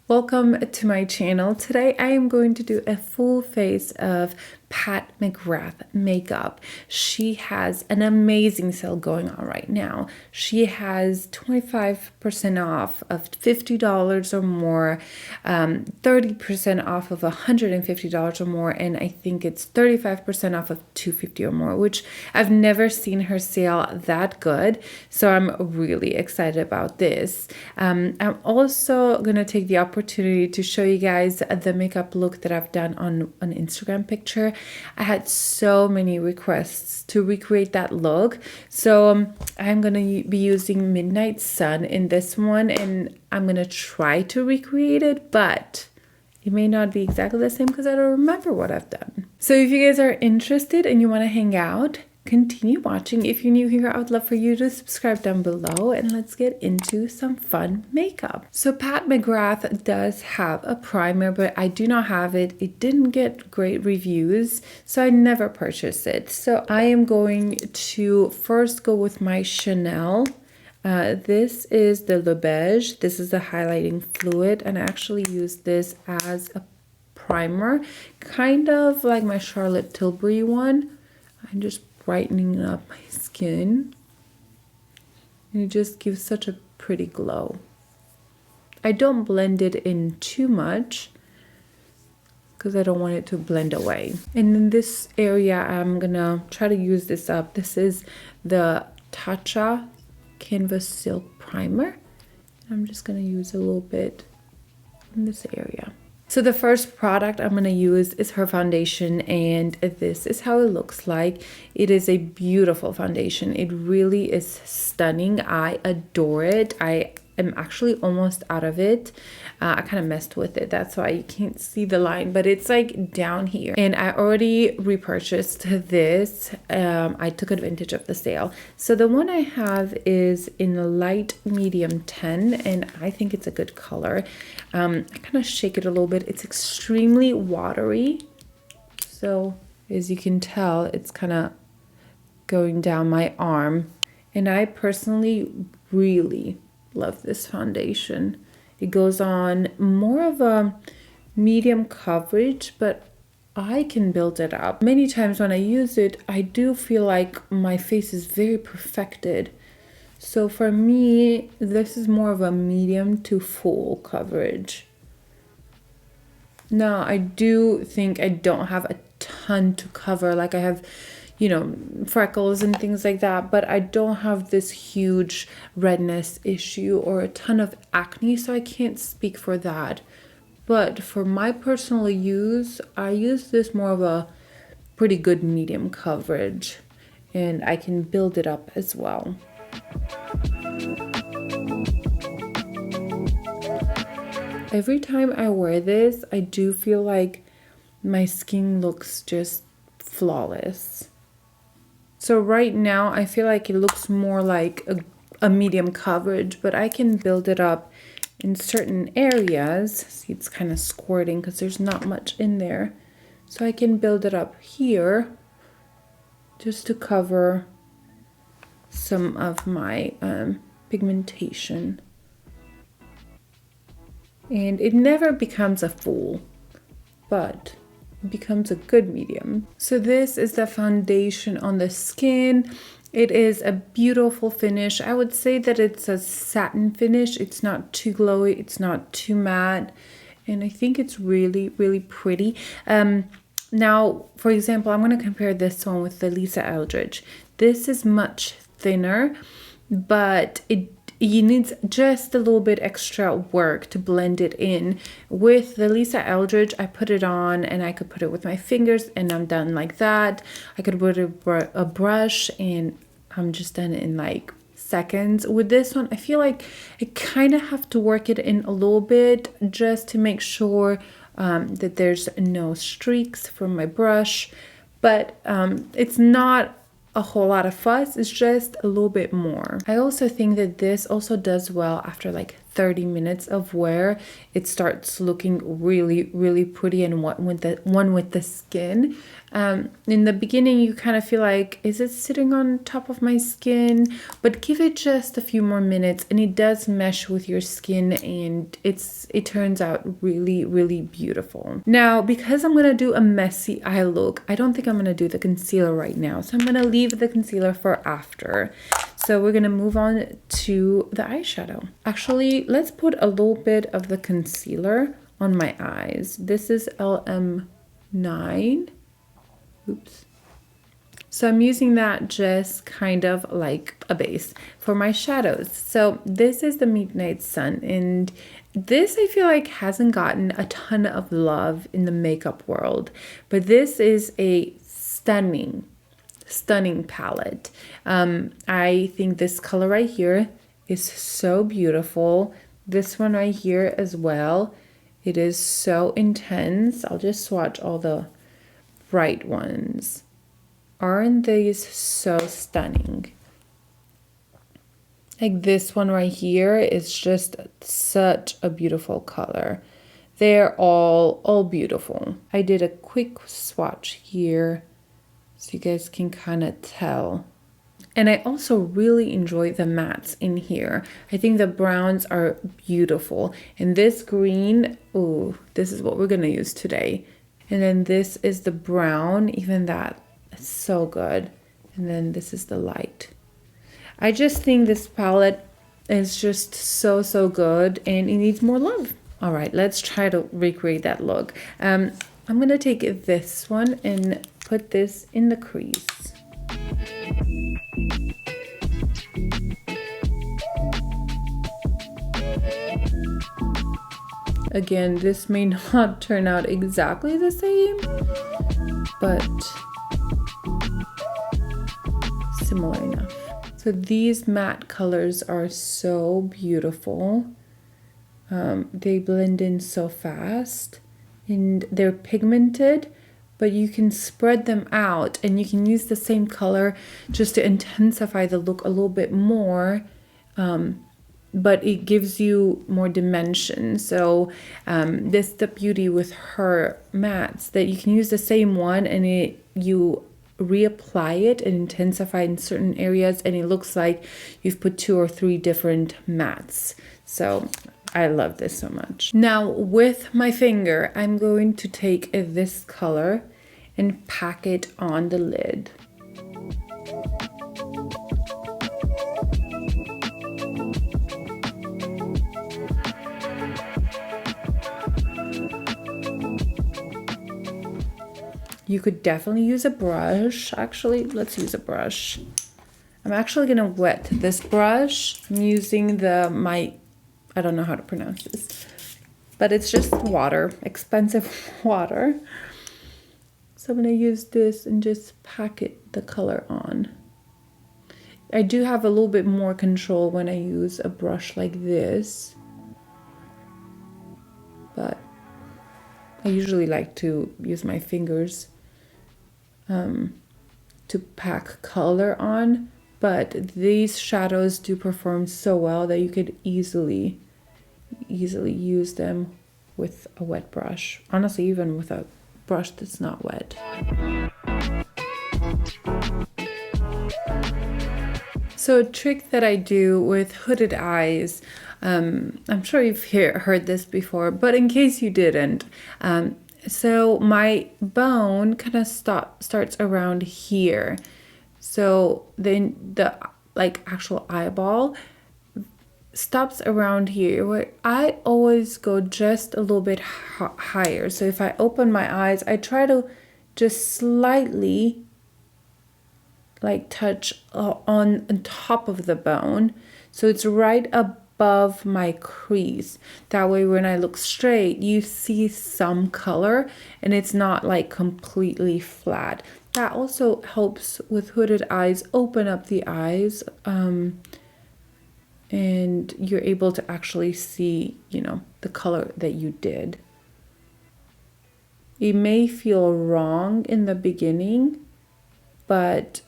Welcome to my channel. Today I am going to do a full face of Pat McGrath makeup. She has an amazing sale going on right now. She has 25% off of $50 or more, 30% off of $150 or more, and I think it's 35% off of $250 or more, which I've never seen her sale that good. So I'm really excited about this. I'm also gonna take the opportunity to show you guys the makeup look that I've done on an Instagram picture. I had so many requests to recreate that look, so I'm gonna be using Midnight Sun in this one, and I'm gonna try to recreate it, but it may not be exactly the same because I don't remember what I've done. So if you guys are interested and you want to hang out, continue watching. If you're new here, I would love for you to subscribe down below, and let's get into some fun makeup. So Pat McGrath does have a primer, but I do not have it. It didn't get great reviews, so I never purchased it. So I am going to first go with my Chanel. This is the Le Beige. This is the highlighting fluid, and I actually use this as a primer, kind of like my Charlotte Tilbury one. I'm just brightening up my skin, and it just gives such a pretty glow. I don't blend it in too much because I don't want it to blend away. And in this area, I'm gonna try to use this up. This is the Tatcha Canvas Silk Primer. I'm just gonna use a little bit in this area. So the first product I'm going to use is her foundation, and this is how it looks like. It is a beautiful foundation. It really is stunning. I adore it. I am actually almost out of it. I kind of messed with it. That's why you can't see the line, but it's like down here. And I already repurchased this. I took advantage of the sale. So the one I have is in a light medium 10, and I think it's a good color. I kind of shake it a little bit. It's extremely watery. So as you can tell, it's kind of going down my arm. And I personally really love this foundation. It goes on more of a medium coverage, but I can build it up. Many times when I use it, I do feel like my face is very perfected. So for me, this is more of a medium to full coverage. Now, I do think I don't have a ton to cover. Like I have, you know, freckles and things like that, but I don't have this huge redness issue or a ton of acne, so I can't speak for that. But for my personal use, I use this more of a pretty good medium coverage, and I can build it up as well. Every time I wear this, I do feel like my skin looks just flawless. So right now, I feel like it looks more like a medium coverage, but I can build it up in certain areas. See, it's kind of squirting because there's not much in there. So I can build it up here just to cover some of my pigmentation. And it never becomes a full, but becomes a good medium. So this is the foundation on the skin. It is a beautiful finish. I would say that it's a satin finish. It's not too glowy, it's not too matte, and I think it's really, really pretty. Now, for example, I'm going to compare this one with the Lisa Eldridge. This is much thinner, but it needs just a little bit extra work to blend it in. With the Lisa Eldridge, I put it on and I could put it with my fingers and I'm done like that. I could put a brush and I'm just done in like seconds. With this one, I feel like I kind of have to work it in a little bit just to make sure that there's no streaks from my brush. But it's not a whole lot of fuss, it's just a little bit more. I also think that this also does well after like 30 minutes of wear, it starts looking really, really pretty. And one with the skin. In the beginning, you kind of feel like, is it sitting on top of my skin? But give it just a few more minutes and it does mesh with your skin, and it turns out really, really beautiful. Now, because I'm going to do a messy eye look, I don't think I'm going to do the concealer right now. So I'm going to leave the concealer for after. So we're going to move on to the eyeshadow. Actually, let's put a little bit of the concealer on my eyes. This is LM9. Oops. So I'm using that just kind of like a base for my shadows. So this is the Midnight Sun, and this I feel like hasn't gotten a ton of love in the makeup world, but this is a stunning palette. I think this color right here is so beautiful. This one right here as well. It is so intense. I'll just swatch all the bright ones. Aren't these so stunning? Like this one right here is just such a beautiful color. They're all beautiful. I did a quick swatch here so you guys can kind of tell. And I also really enjoy the mattes in here. I think the browns are beautiful. And this green, oh, this is what we're gonna use today. And then this is the brown, even that is so good. And then this is the light. I just think this palette is just so good, and it needs more love. All right, let's try to recreate that look. I'm gonna take this one and put this in the crease. Again, this may not turn out exactly the same, but similar enough. So these matte colors are so beautiful. They blend in so fast, and they're pigmented, but you can spread them out and you can use the same color just to intensify the look a little bit more. But it gives you more dimension. So this is the beauty with her mattes, that you can use the same one and you reapply it and intensify in certain areas, and it looks like you've put 2 or 3 different mattes. So I love this so much. Now with my finger, I'm going to take this color and pack it on the lid. You could definitely use a brush. Actually, let's use a brush. I'm actually gonna wet this brush. I'm using I don't know how to pronounce this, but it's just water, expensive water. So I'm gonna use this and just pack the color on. I do have a little bit more control when I use a brush like this, but I usually like to use my fingers to pack color on, but these shadows do perform so well that you could easily use them with a wet brush. Honestly, even with a brush that's not wet. So a trick that I do with hooded eyes, I'm sure you've heard this before, but in case you didn't, so my bone kind of starts around here. So then the actual eyeball stops around here, where I always go just a little bit higher. So if I open my eyes, I try to just slightly touch on top of the bone, so it's right above my crease. That way when I look straight, you see some color and it's not completely flat. That also helps with hooded eyes, open up the eyes, and you're able to actually see, the color that you did. It may feel wrong in the beginning, but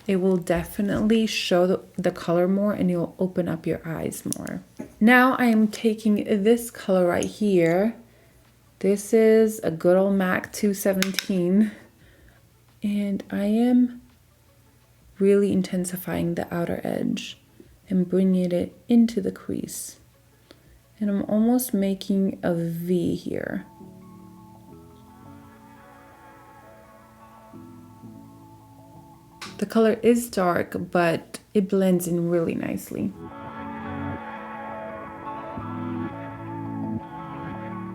it will definitely show the color more and you'll open up your eyes more. Now I am taking this color right here. This is a good old MAC 217, and I am really intensifying the outer edge and bringing it into the crease. And I'm almost making a V here. The color is dark, but it blends in really nicely.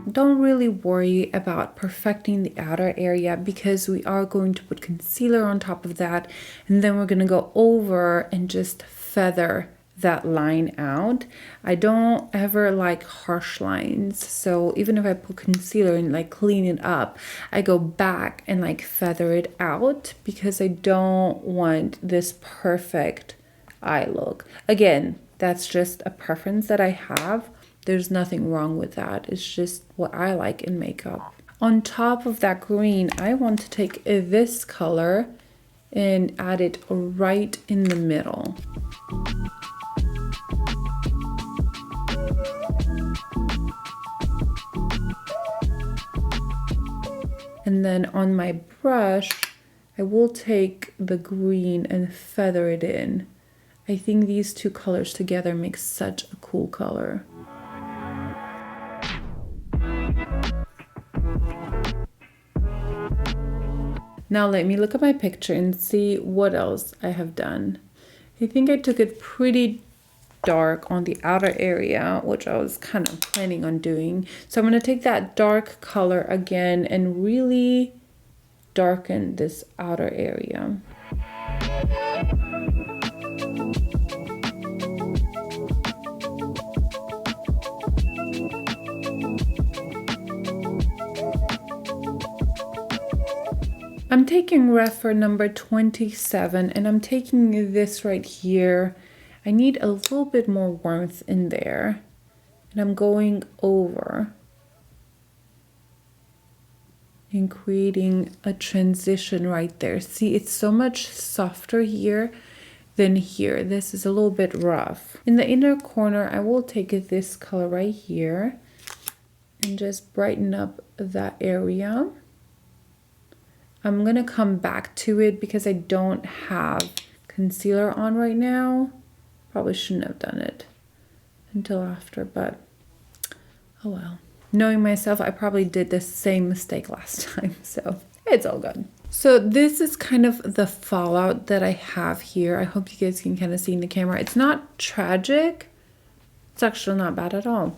Don't really worry about perfecting the outer area because we are going to put concealer on top of that, and then we're going to go over and just feather that line out. I don't ever like harsh lines, so even if I put concealer and like clean it up, I go back and like feather it out because I don't want this perfect eye look. Again, that's just a preference that I have. There's nothing wrong with that. It's just what I like in makeup. On top of that green, I want to take this color and add it right in the middle. And then on my brush, I will take the green and feather it in. I think these two colors together make such a cool color. Now let me look at my picture and see what else I have done. I think I took it pretty dark on the outer area, which I was kind of planning on doing. So I'm going to take that dark color again and really darken this outer area. I'm taking refer number 27 and I'm taking this right here. I need a little bit more warmth in there, and I'm going over and creating a transition right there. See, it's so much softer here than here. This is a little bit rough. In the inner corner, I will take this color right here and just brighten up that area. I'm gonna come back to it because I don't have concealer on right now. Probably shouldn't have done it until after, but oh well. Knowing myself, I probably did the same mistake last time, so it's all good. So this is kind of the fallout that I have here. I hope you guys can kind of see in the camera. It's not tragic. It's actually not bad at all.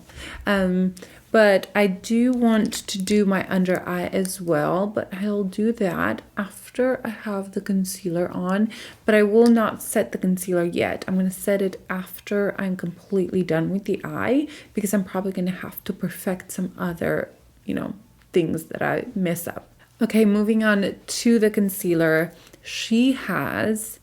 But I do want to do my under eye as well, but I'll do that after I have the concealer on. But I will not set the concealer yet. I'm going to set it after I'm completely done with the eye, because I'm probably going to have to perfect some other, things that I mess up. Okay, moving on to the concealer. She has,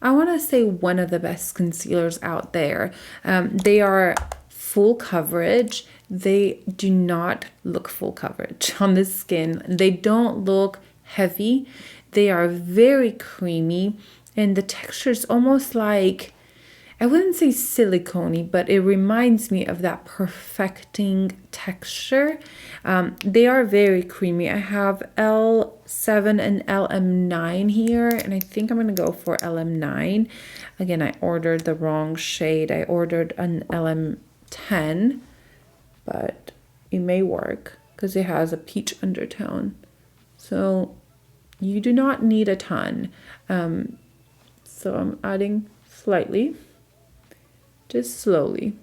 I want to say, one of the best concealers out there. They are full coverage. They do not look full coverage on the skin. They don't look heavy. They are very creamy, and the texture is almost like, I wouldn't say silicone-y, but it reminds me of that perfecting texture. They are very creamy. I have L7 and LM9 here, and I think I'm going to go for LM9. Again, I ordered the wrong shade. I ordered an LM10. But it may work because it has a peach undertone. So you do not need a ton. So I'm adding slightly, just slowly.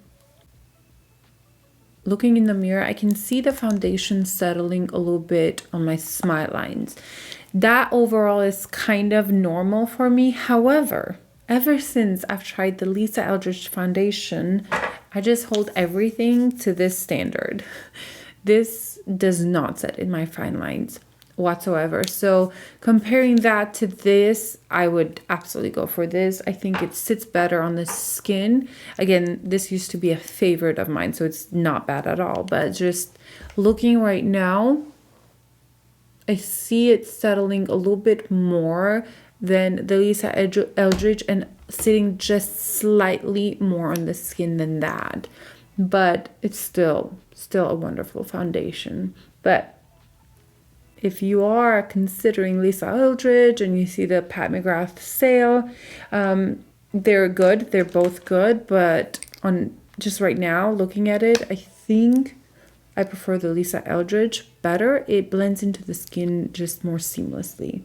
Looking in the mirror, I can see the foundation settling a little bit on my smile lines. That overall is kind of normal for me. However, ever since I've tried the Lisa Eldridge foundation, I just hold everything to this standard. This does not set in my fine lines whatsoever. So comparing that to this, I would absolutely go for this. I think it sits better on the skin. Again, this used to be a favorite of mine, so it's not bad at all. But just looking right now, I see it settling a little bit more than the Lisa Eldridge and sitting just slightly more on the skin than that. But it's still a wonderful foundation. But if you are considering Lisa Eldridge and you see the Pat McGrath sale, they're good. They're both good. But on just right now, looking at it, I think I prefer the Lisa Eldridge better. It blends into the skin just more seamlessly.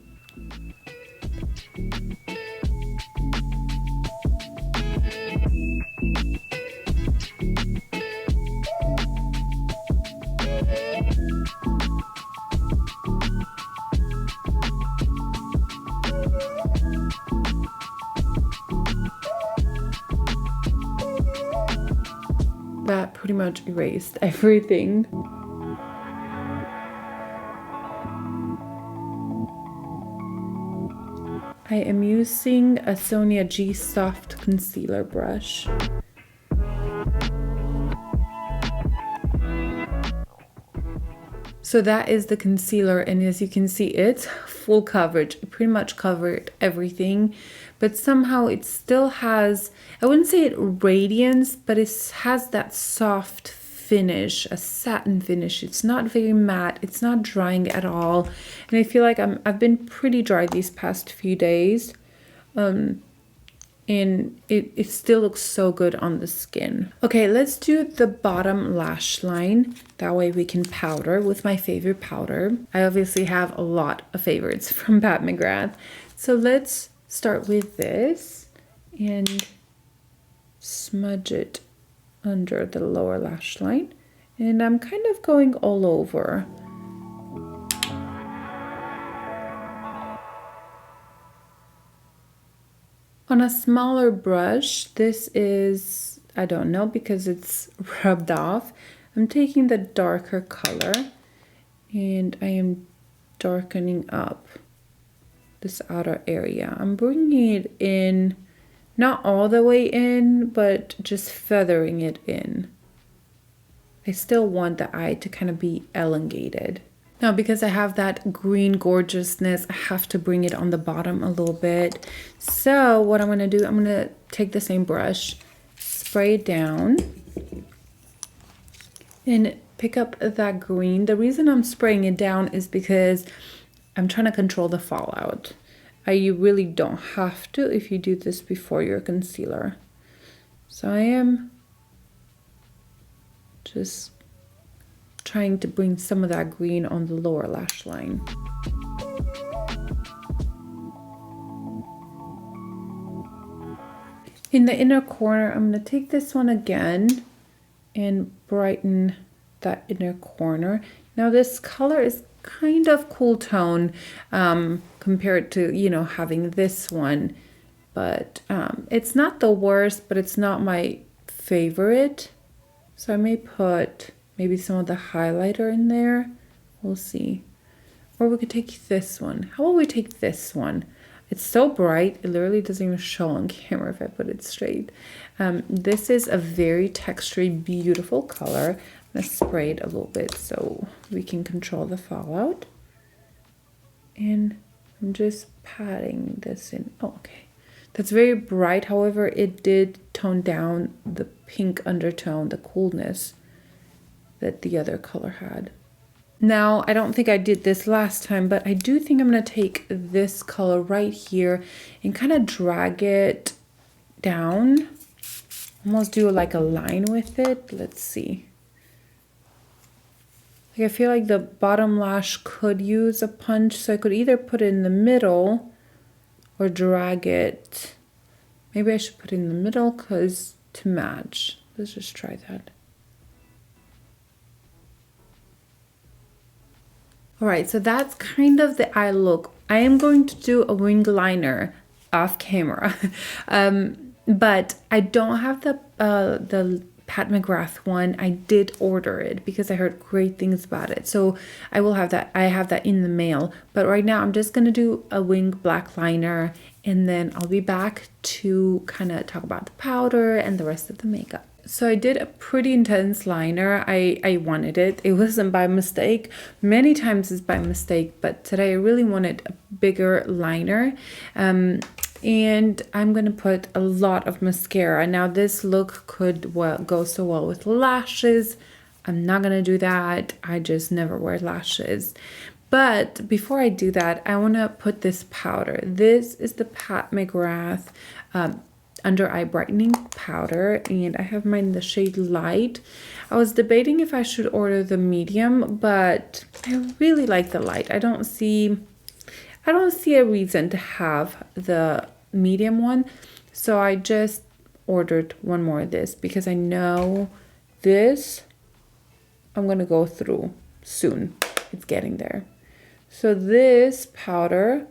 That pretty much erased everything. I am using a Sonia G Soft Concealer brush. So that is the concealer, and as you can see, it's full coverage. It pretty much covered everything, but somehow it still has, I wouldn't say it radiance, but it has that soft finish, a satin finish. It's not very matte, it's not drying at all, and I feel like I've been pretty dry these past few days, and it still looks so good on the skin. Okay, let's do the bottom lash line. That way we can powder with my favorite powder. I obviously have a lot of favorites from Pat McGrath. So let's start with this and smudge it under the lower lash line. And I'm kind of going all over. On a smaller brush, this is, I don't know, because it's rubbed off, I'm taking the darker color and I am darkening up this outer area. I'm bringing it in, not all the way in, but just feathering it in. I still want the eye to kind of be elongated. Now, because I have that green gorgeousness, I have to bring it on the bottom a little bit. So what I'm gonna do, I'm gonna take the same brush, spray it down, and pick up that green. The reason I'm spraying it down is because I'm trying to control the fallout. You really don't have to if you do this before your concealer. So I am just trying to bring some of that green on the lower lash line. In the inner corner, I'm going to take this one again and brighten that inner corner. Now this color is kind of cool tone compared to, you know, having this one, but it's not the worst, but it's not my favorite. So I may put maybe some of the highlighter in there. We'll see. Or we could take this one. How about we take this one? It's so bright, it literally doesn't even show on camera if I put it straight. This is a very textured, beautiful color. I'm gonna spray it a little bit so we can control the fallout. And I'm just patting this in. Oh, okay. That's very bright. However, it did tone down the pink undertone, the coolness that the other color had. Now, I don't think I did this last time, but I do think I'm going to take this color right here and kind of drag it down. Almost do like a line with it. Let's see. Like, I feel like the bottom lash could use a punch, so I could either put it in the middle or drag it. Maybe I should put it in the middle because to match. Let's just try that. All right, so that's kind of the eye look. I am going to do a wing liner off camera, but I don't have the Pat McGrath one. I did order it because I heard great things about it. So I will have that. I have that in the mail. But right now I'm just going to do a wing black liner, and then I'll be back to kind of talk about the powder and the rest of the makeup. So I did a pretty intense liner. I wanted it. It wasn't by mistake. Many times it's by mistake, but today I really wanted a bigger liner. And I'm going to put a lot of mascara. Now this look could go so well with lashes. I'm not going to do that. I just never wear lashes. But before I do that, I want to put this powder. This is the Pat McGrath under eye brightening powder, and I have mine in the shade light. I was debating if I should order the medium, but I really like the light. I don't see a reason to have the medium one, so I just ordered one more of this because I know this I'm gonna go through soon. It's getting there. So this powder,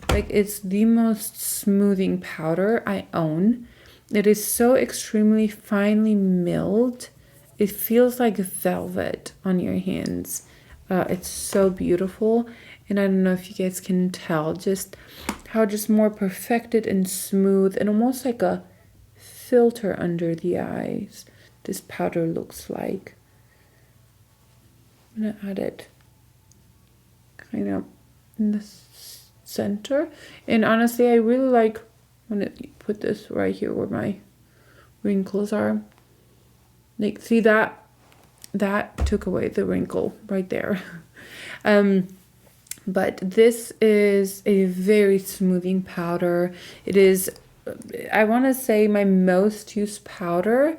like, it's the most smoothing powder I own. It is so extremely finely milled. It feels like velvet on your hands. It's so beautiful. And I don't know if you guys can tell just how just more perfected and smooth and almost like a filter under the eyes this powder looks like. I'm gonna add it kind of in the center, and honestly I really like when I put this right here where my wrinkles are. Like, see that took away the wrinkle right there. But this is a very smoothing powder. It is, I want to say, my most used powder,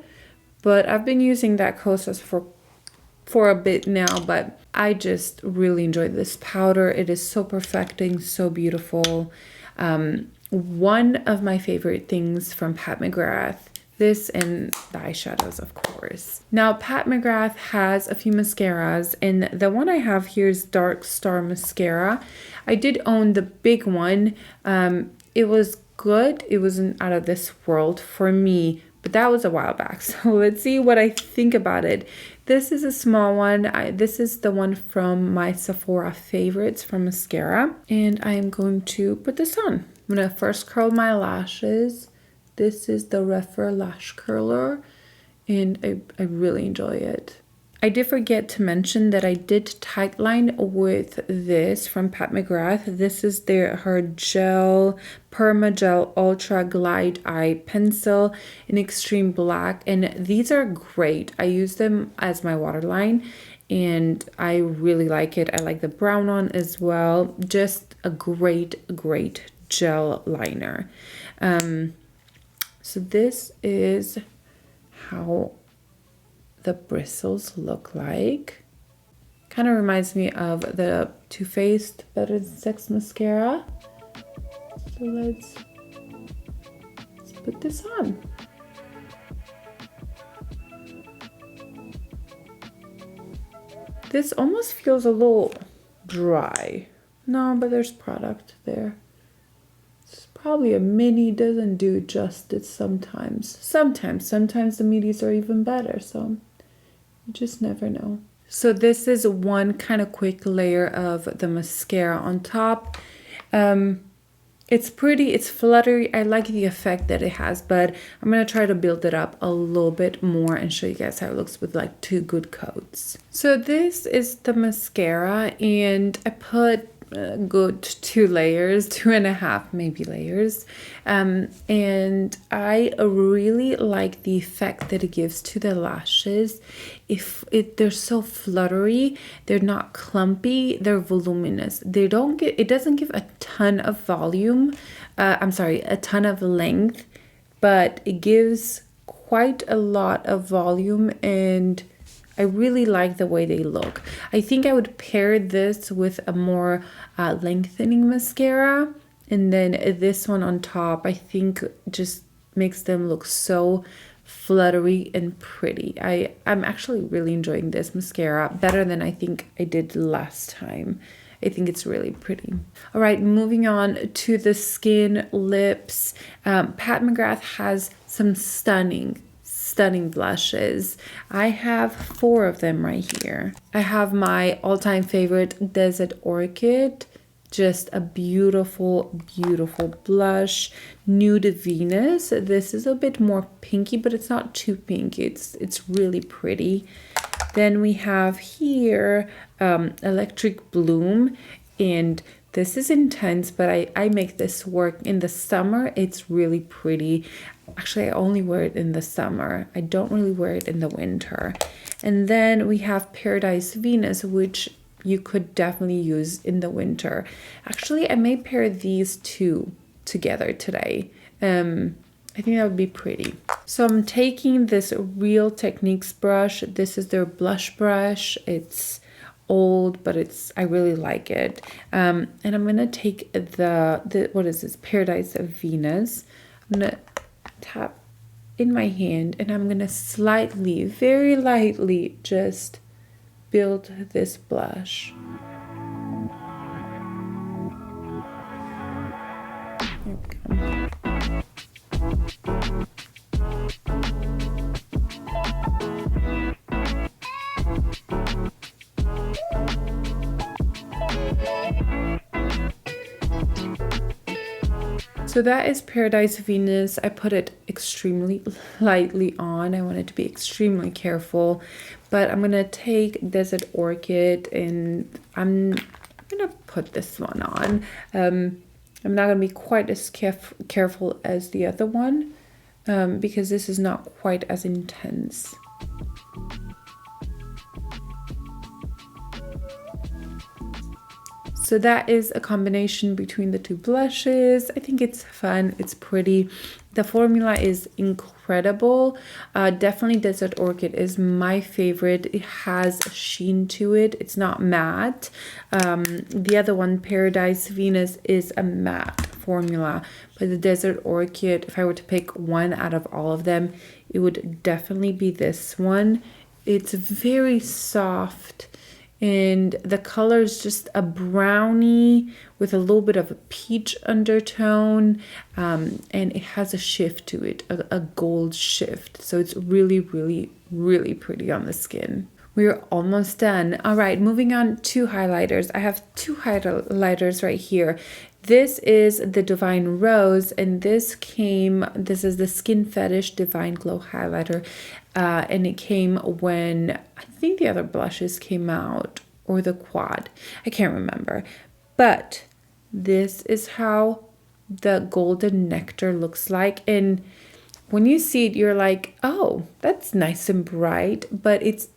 but I've been using that Kosas for a bit now, but I just really enjoy this powder. It is so perfecting, so beautiful. One of my favorite things from Pat McGrath, this and the eyeshadows, of course. Now, Pat McGrath has a few mascaras, and the one I have here is Dark Star Mascara. I did own the big one. It was good. It wasn't out of this world for me, but that was a while back. So let's see what I think about it. This is a small one. This is the one from my Sephora favorites from mascara. And I am going to put this on. I'm going to first curl my lashes. This is the Refer Lash Curler, and I really enjoy it. I did forget to mention that I did tightline with this from Pat McGrath. This is her gel, PermaGel Ultra Glide Eye Pencil in Extreme Black, and these are great. I use them as my waterline, and I really like it. I like the brown one as well. Just a great gel liner. So this is how the bristles look like. Kind of reminds me of the Too Faced Better Than Sex mascara. So let's put this on. This almost feels a little dry. No, but there's product there. Probably a mini doesn't do justice sometimes. Sometimes the minis are even better, so you just never know. So this is one kind of quick layer of the mascara on top. It's pretty, it's fluttery. I like the effect that it has, but I'm going to try to build it up a little bit more and show you guys how it looks with like 2 good coats. So this is the mascara, and I put a good 2 layers, 2.5 maybe layers, and I really like the effect that it gives to the lashes. They're so fluttery, they're not clumpy, they're voluminous. It doesn't give a ton of volume, a ton of length, but it gives quite a lot of volume, and I really like the way they look. I think I would pair this with a more lengthening mascara, and then this one on top, I think just makes them look so fluttery and pretty. I'm actually really enjoying this mascara better than I think I did last time. I think it's really pretty. All right, moving on to the skin, lips. Pat McGrath has some stunning blushes. I have 4 of them right here. I have my all-time favorite Desert Orchid. Just a beautiful, beautiful blush. Nude Venus. This is a bit more pinky, but it's not too pink. It's really pretty. Then we have here Electric Bloom, and this is intense, but I make this work in the summer. It's really pretty. Actually, I only wear it in the summer. I don't really wear it in the winter. And then we have Paradise Venus, which you could definitely use in the winter. Actually, I may pair these two together today. I think that would be pretty. So I'm taking this Real Techniques brush. This is their blush brush. It's old, but I really like it. And I'm gonna take the what is this? Paradise Venus. I'm gonna tap in my hand, and I'm gonna slightly, very lightly, just build this blush. There we go. So that is Paradise Venus. I put it extremely lightly on. I wanted to be extremely careful, but I'm gonna take Desert Orchid, and I'm gonna put this one on. I'm not gonna be quite as careful as the other one, because this is not quite as intense. So that is a combination between the two blushes. I think it's fun, it's pretty. The formula is incredible. Definitely Desert Orchid is my favorite. It has a sheen to it. It's not matte. The other one, Paradise Venus, is a matte formula. But the Desert Orchid, if I were to pick one out of all of them, it would definitely be this one. It's very soft. And the color is just a brownie with a little bit of a peach undertone. And it has a shift to it, a gold shift. So it's really, really, really pretty on the skin. We're almost done. All right, moving on to highlighters. I have two highlighters right here. This is the Divine Rose, and this is the Skin Fetish Divine Glow highlighter. And it came when I think the other blushes came out, or the quad. I can't remember. But this is how the Golden Nectar looks like. And when you see it, you're like, oh, that's nice and bright, but it's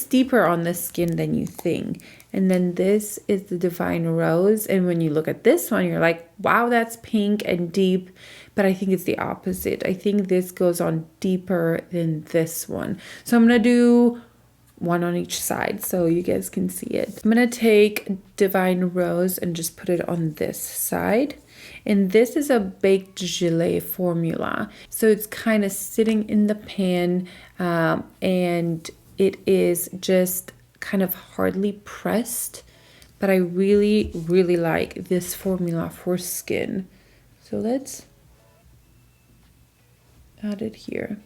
deeper on the skin than you think. And then this is the Divine Rose. And when you look at this one, you're like, wow, that's pink and deep. But I think it's the opposite. I think this goes on deeper than this one. So I'm going to do one on each side so you guys can see it. I'm going to take Divine Rose and just put it on this side. And this is a baked gelée formula. So it's kind of sitting in the pan, and it is just kind of hardly pressed, but I really, really like this formula for skin. So let's add it here.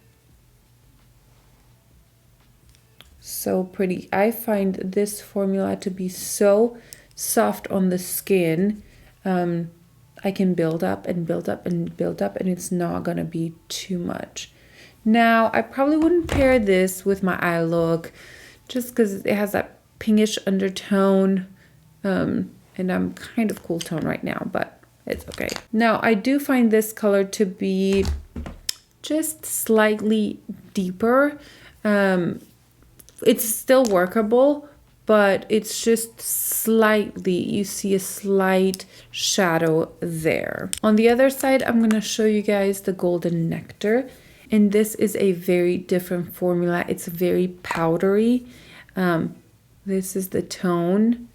So pretty. I find this formula to be so soft on the skin. I can build up and build up and build up, and it's not gonna be too much. Now, I probably wouldn't pair this with my eye look just because it has that pinkish undertone, and I'm kind of cool tone right now, but it's okay. Now, I do find this color to be just slightly deeper. It's still workable, but it's just slightly, you see a slight shadow there. On the other side, I'm going to show you guys the Golden Nectar. And this is a very different formula. It's very powdery. This is the tone.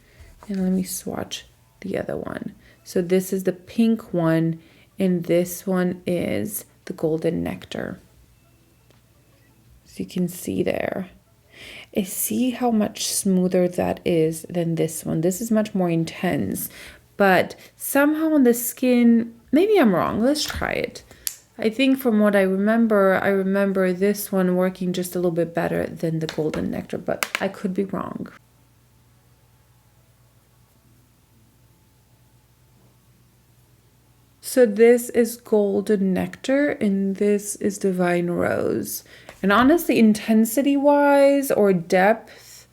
And let me swatch the other one. So this is the pink one, and this one is the Golden Nectar. So you can see there. And see how much smoother that is than this one. This is much more intense, but somehow on the skin, maybe I'm wrong. Let's try it. I think from what I remember this one working just a little bit better than the Golden Nectar, but I could be wrong. So this is Golden Nectar and this is Divine Rose. And honestly, intensity-wise or depth,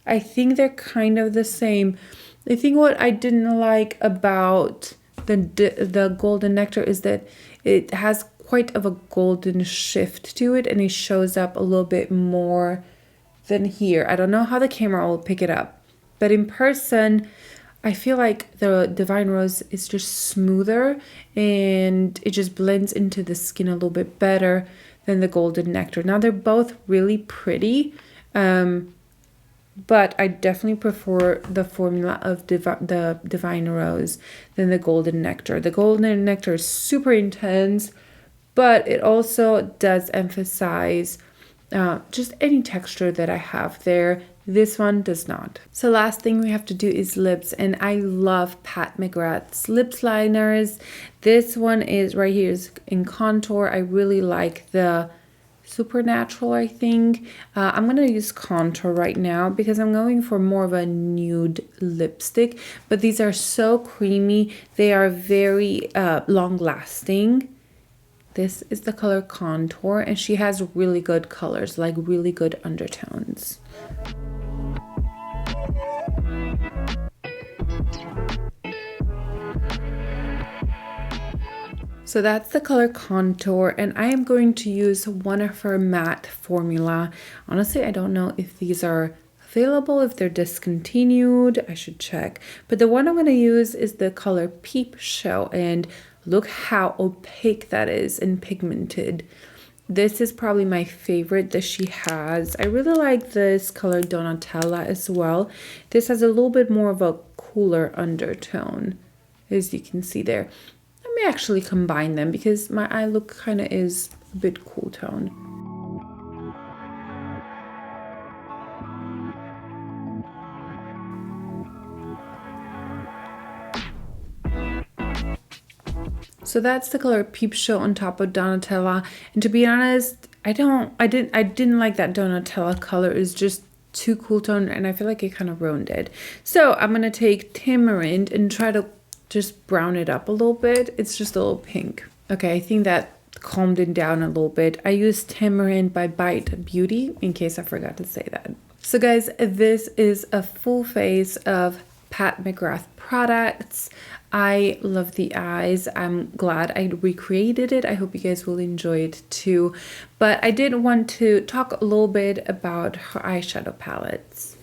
I think they're kind of the same. I think what I didn't like about the Golden Nectar is that it has quite of a golden shift to it and it shows up a little bit more than here. I don't know how the camera will pick it up, but in person, I feel like the Divine Rose is just smoother and it just blends into the skin a little bit better than the Golden Nectar. Now they're both really pretty, but I definitely prefer the formula of the Divine Rose than the Golden Nectar. The Golden Nectar is super intense, but it also does emphasize just any texture that I have there. This one does not. So last thing we have to do is lips, and I love Pat McGrath's lips liners. This one is right here is in contour. I really like the Supernatural, I think. I'm gonna use contour right now because I'm going for more of a nude lipstick, but these are so creamy. They are very long lasting. This is the color Contour, and she has really good colors, like really good undertones. So that's the color Contour, and I am going to use one of her matte formula. Honestly, I don't know if these are available, if they're discontinued. I should check. But the one I'm going to use is the color Peep Show, and look how opaque that is and pigmented. This is probably my favorite that she has. I really like this color Donatella as well. This has a little bit more of a cooler undertone, as you can see there. I may actually combine them because my eye look kind of is a bit cool tone. So that's the color Peep Show on top of Donatella. And to be honest, I didn't like that Donatella color. It's just too cool tone and I feel like it kind of ruined it. So I'm gonna take Tamarind and try to just brown it up a little bit. It's just a little pink. Okay, I think that calmed it down a little bit. I used Tamarind by Bite Beauty in case I forgot to say that. So guys, this is a full face of Pat McGrath products. I love the eyes. I'm glad I recreated it. I hope you guys will enjoy it too. But I did want to talk a little bit about her eyeshadow palettes.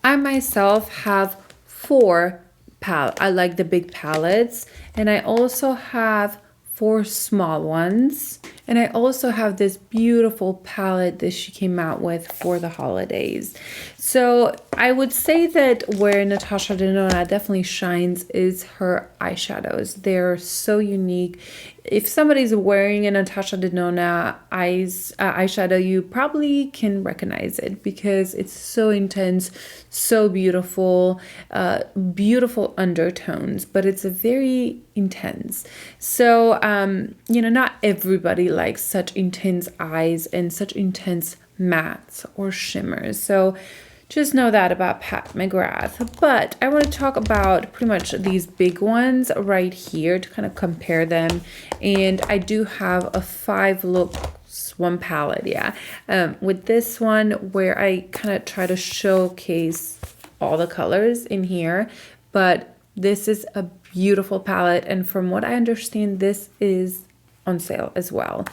I myself have 4 palettes. I like the big palettes, and I also have 4 small ones. And I also have this beautiful palette that she came out with for the holidays. So I would say that where Natasha Denona definitely shines is her eyeshadows. They're so unique. If somebody's wearing a Natasha Denona eyeshadow, you probably can recognize it because it's so intense, so beautiful, beautiful undertones, but it's a very intense. So, you know, not everybody likes such intense eyes and such intense mattes or shimmers. So just know that about Pat McGrath. But I want to talk about pretty much these big ones right here to kind of compare them. And I do have a 5 looks, 1 palette, yeah. With this one where I kind of try to showcase all the colors in here. But this is a beautiful palette. And from what I understand, this is on sale as well.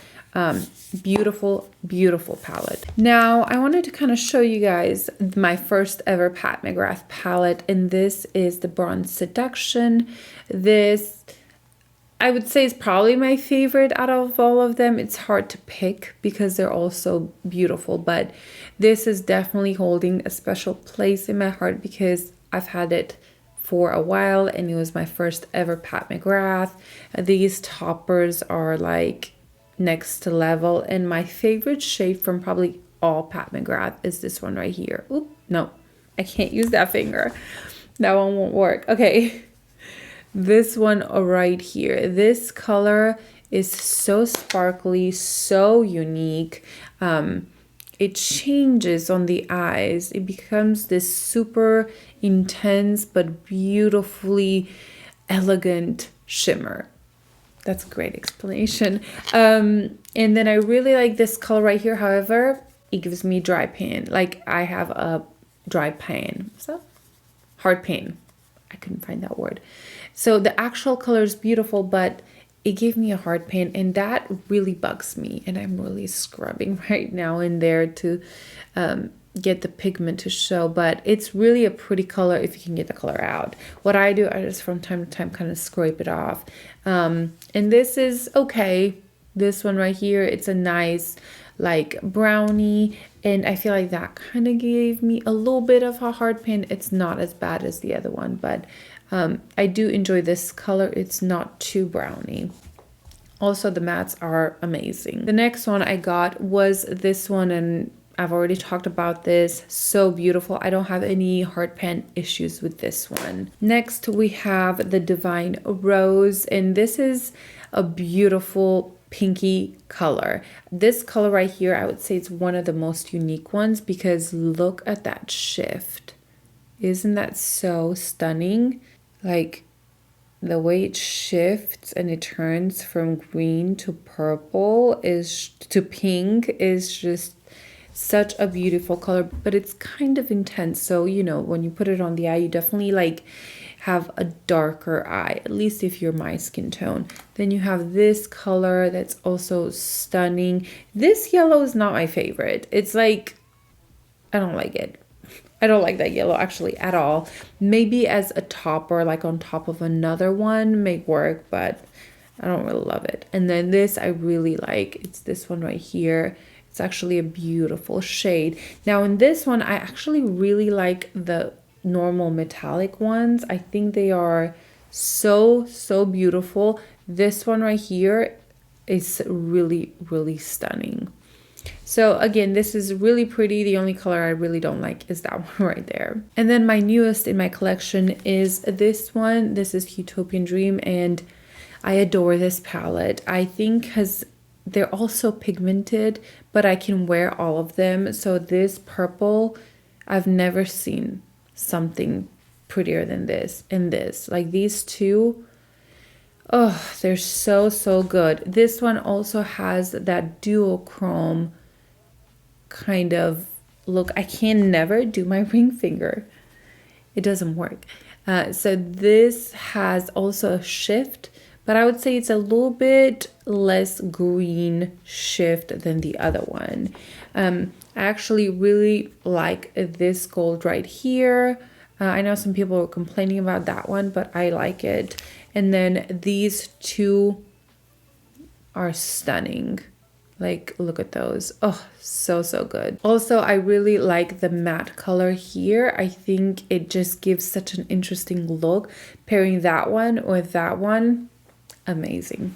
Beautiful, beautiful palette. Now I wanted to kind of show you guys my first ever Pat McGrath palette, and this is the Bronze Seduction. This I would say is probably my favorite out of all of them. It's hard to pick because they're all so beautiful, but this is definitely holding a special place in my heart because I've had it for a while and it was my first ever Pat McGrath. These toppers are like next level, and my favorite shade from probably all Pat McGrath is this one right here. Oop, no, I can't use that finger. That one won't work. Okay, this one right here. This color is so sparkly, so unique. It changes on the eyes. It becomes this super intense but beautifully elegant shimmer. That's a great explanation. And then I really like this color right here. However, it gives me dry pan. Like I have a dry pan. So hard pan. I couldn't find that word. So the actual color is beautiful, but it gave me a hard pan, and that really bugs me. And I'm really scrubbing right now in there to get the pigment to show, but it's really a pretty color if you can get the color out. What I do, I just from time to time kind of scrape it off. And this is okay. This one right here, it's a nice like brownie, and I feel like that kind of gave me a little bit of a hard pan. It's not as bad as the other one, but I do enjoy this color. It's not too brownie. Also, the mattes are amazing. The next one I got was this one, and I've already talked about this. So beautiful. I don't have any hard pan issues with this one. Next, we have the Divine Rose, and this is a beautiful pinky color. This color right here, I would say it's one of the most unique ones because look at that shift. Isn't that so stunning? Like the way it shifts and it turns from green to purple to pink is just such a beautiful color, but it's kind of intense. So, you know, when you put it on the eye, you definitely like have a darker eye, at least if you're my skin tone. Then you have this color that's also stunning. This yellow is not my favorite. It's like, I don't like it. I don't like that yellow actually at all. Maybe as a topper, like on top of another one may work, but I don't really love it. And then this I really like. It's this one right here. It's actually a beautiful shade. Now in this one, I actually really like the normal metallic ones. I think they are so beautiful. This one right here is really, really stunning. So again, this is really pretty. The only color I really don't like is that one right there. And then my newest in my collection is this one. This is Utopian Dream, and I adore this palette. I think because they're also pigmented, but I can wear all of them. So this purple, I've never seen something prettier than this and this. Like these two, oh, they're so good. This one also has that duochrome kind of look. I can never do my ring finger. It doesn't work. So this has also a shift, but I would say it's a little bit less green shift than the other one. I actually really like this gold right here. I know some people were complaining about that one, but I like it. And then these two are stunning. Like, look at those. Oh, so good. Also, I really like the matte color here. I think it just gives such an interesting look. Pairing that one with that one, amazing.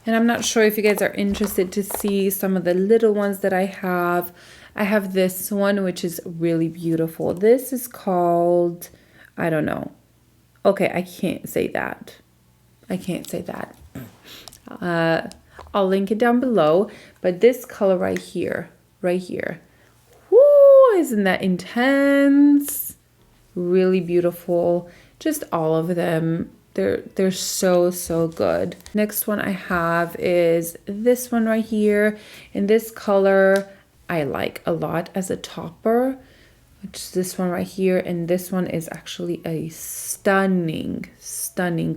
And I'm not sure if you guys are interested to see some of the little ones that I have. I have this one, which is really beautiful. This is called, I don't know. Okay, I can't say that. I can't say that. I'll link it down below. But this color right here. Whoo, isn't that intense? Really beautiful. Just all of them. They're so good. Next one I have is this one right here. In this color, I like a lot as a topper, which is this one right here. And this one is actually a stunning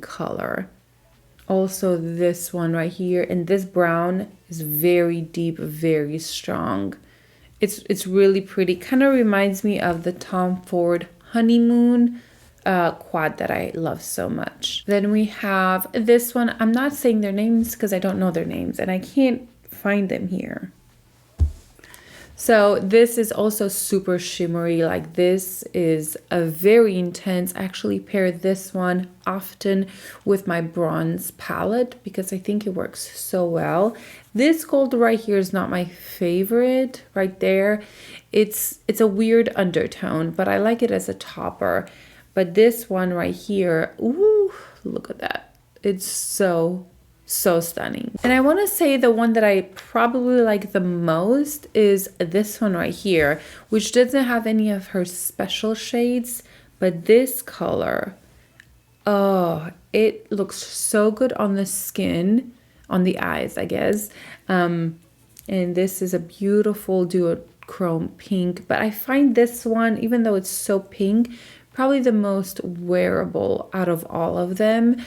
color. Also this one right here, and this brown is very deep, very strong. It's really pretty. Kind of reminds me of the Tom Ford Honeymoon quad that I love so much. Then we have this one. I'm not saying their names because I don't know their names and I can't find them here. So this is also super shimmery. Like this is a very intense. I actually pair this one often with my bronze palette because I think it works so well. This gold right here is not my favorite right there. It's a weird undertone, but I like it as a topper. But this one right here, ooh, look at that. It's so stunning. And I want to say the one that I probably like the most is this one right here, which doesn't have any of her special shades, but this color, Oh, it looks so good on the skin, on the eyes, I guess. And this is a beautiful duochrome pink, but I find this one, even though it's so pink, probably the most wearable out of all of them.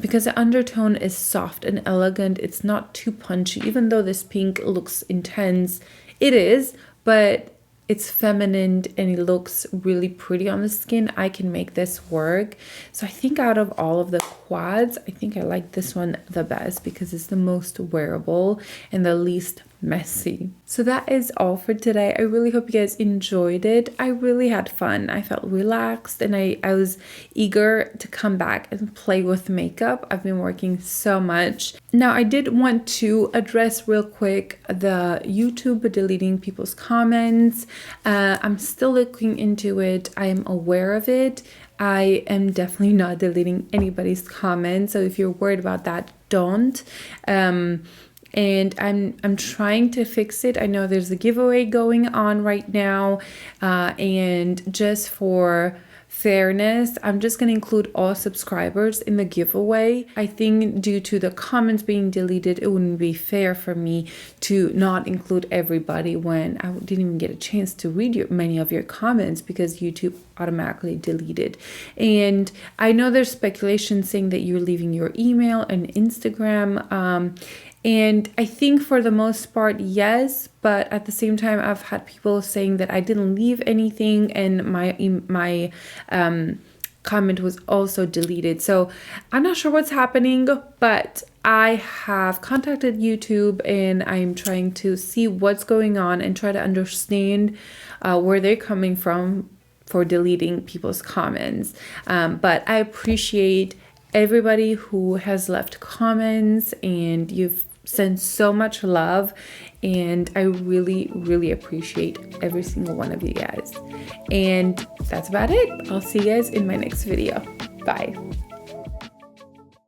Because the undertone is soft and elegant. It's not too punchy, even though this pink looks intense. It is, but it's feminine and it looks really pretty on the skin. I can make this work. So I think out of all of the quads, I think I like this one the best because it's the most wearable and the least messy. So that is all for today. I really hope you guys enjoyed it. I really had fun. I felt relaxed and I was eager to come back and play with makeup. I've been working so much. Now I did want to address real quick the YouTube deleting people's comments. I'm still looking into it. I am aware of it. I am definitely not deleting anybody's comments. So if you're worried about that, don't. And I'm trying to fix it. I know there's a giveaway going on right now, and just for fairness, I'm just going to include all subscribers in the giveaway. I think due to the comments being deleted, it wouldn't be fair for me to not include everybody when I didn't even get a chance to read many of your comments because YouTube automatically deleted. And I know there's speculation saying that you're leaving your email and Instagram, and I think for the most part, yes, but at the same time, I've had people saying that I didn't leave anything and my comment was also deleted. So I'm not sure what's happening, but I have contacted YouTube and I'm trying to see what's going on and try to understand where they're coming from for deleting people's comments. But I appreciate everybody who has left comments and you've sent so much love, and I really, really appreciate every single one of you guys. And that's about it. I'll see you guys in my next video. Bye.